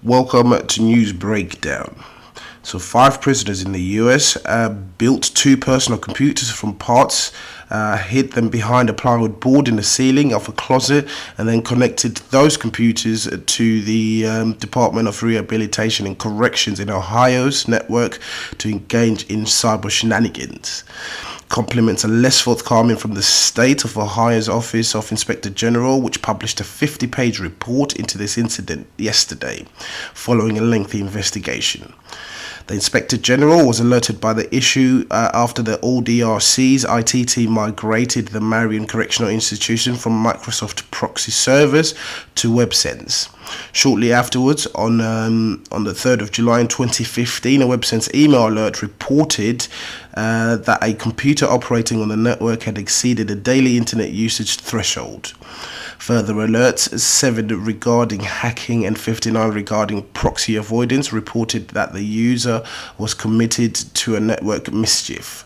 Welcome to News Breakdown. So 5 prisoners in the US built 2 personal computers from parts, hid them behind a plywood board in the ceiling of a closet, and then connected those computers to the Department of Rehabilitation and Corrections in Ohio's network to engage in cyber shenanigans. Compliments are less forthcoming from the state of Ohio's Office of Inspector General, which published a 50-page report into this incident yesterday, following a lengthy investigation. The Inspector General was alerted by the issue after the ODRC's IT team migrated the Marion Correctional Institution from Microsoft proxy servers to WebSense. Shortly afterwards, on the 3rd of July in 2015, a WebSense email alert reported that a computer operating on the network had exceeded a daily internet usage threshold. Further alerts, 7 regarding hacking and 59 regarding proxy avoidance, reported that the user was committed to a network mischief.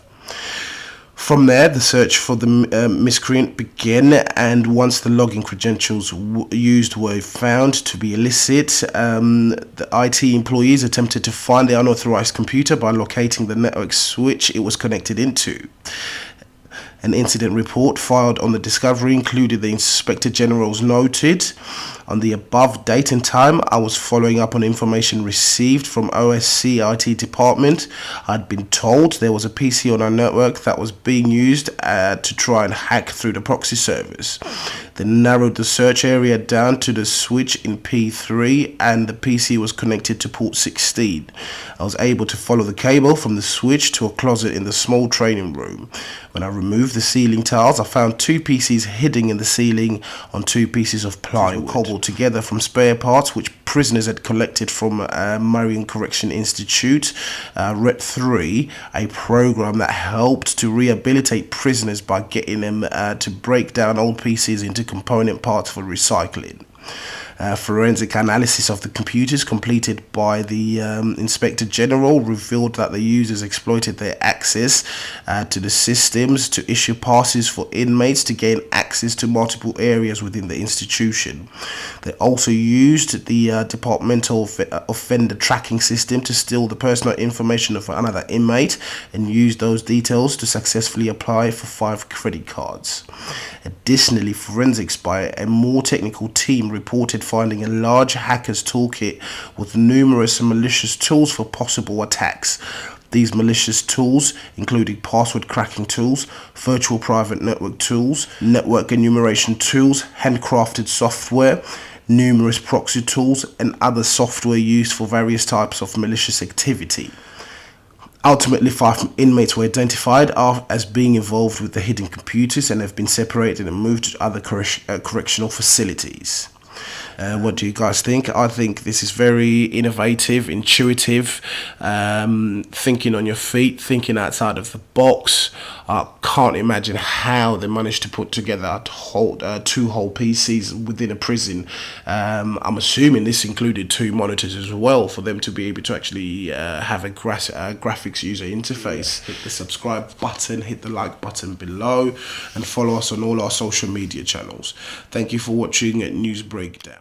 From there, the search for the miscreant began, and once the login credentials used were found to be illicit, the IT employees attempted to find the unauthorized computer by locating the network switch it was connected into. An incident report filed on the discovery included the Inspector General's noted, "On the above date and time, I was following up on information received from OSC IT department. I'd been told there was a PC on our network that was being used to try and hack through the proxy servers. They narrowed the search area down to the switch in P3 and the PC was connected to port 16. I was able to follow the cable from the switch to a closet in the small training room. When I removed the ceiling tiles, I found 2 PCs hidden in the ceiling on 2 pieces of plywood, cobbled together from spare parts which prisoners had collected from Marion Correctional Institute, RET 3, a program that helped to rehabilitate prisoners by getting them to break down old PCs into component parts for recycling. Forensic analysis of the computers completed by the Inspector General revealed that the users exploited their access to the systems to issue passes for inmates to gain access to multiple areas within the institution. They also used the departmental offender tracking system to steal the personal information of another inmate and use those details to successfully apply for 5 credit cards. Additionally, forensics by a more technical team reported finding a large hacker's toolkit with numerous malicious tools for possible attacks. These malicious tools including password cracking tools, virtual private network tools, network enumeration tools, handcrafted software, numerous proxy tools, and other software used for various types of malicious activity. Ultimately, 5 inmates were identified as being involved with the hidden computers and have been separated and moved to other correctional facilities. What do you guys think? I think this is very innovative, intuitive, thinking on your feet, thinking outside of the box. I can't imagine how they managed to put together 2 whole PCs within a prison. I'm assuming this included 2 monitors as well for them to be able to actually have a graphics user interface. Hit the subscribe button, hit the like button below, and follow us on all our social media channels. Thank you for watching News Breakdown.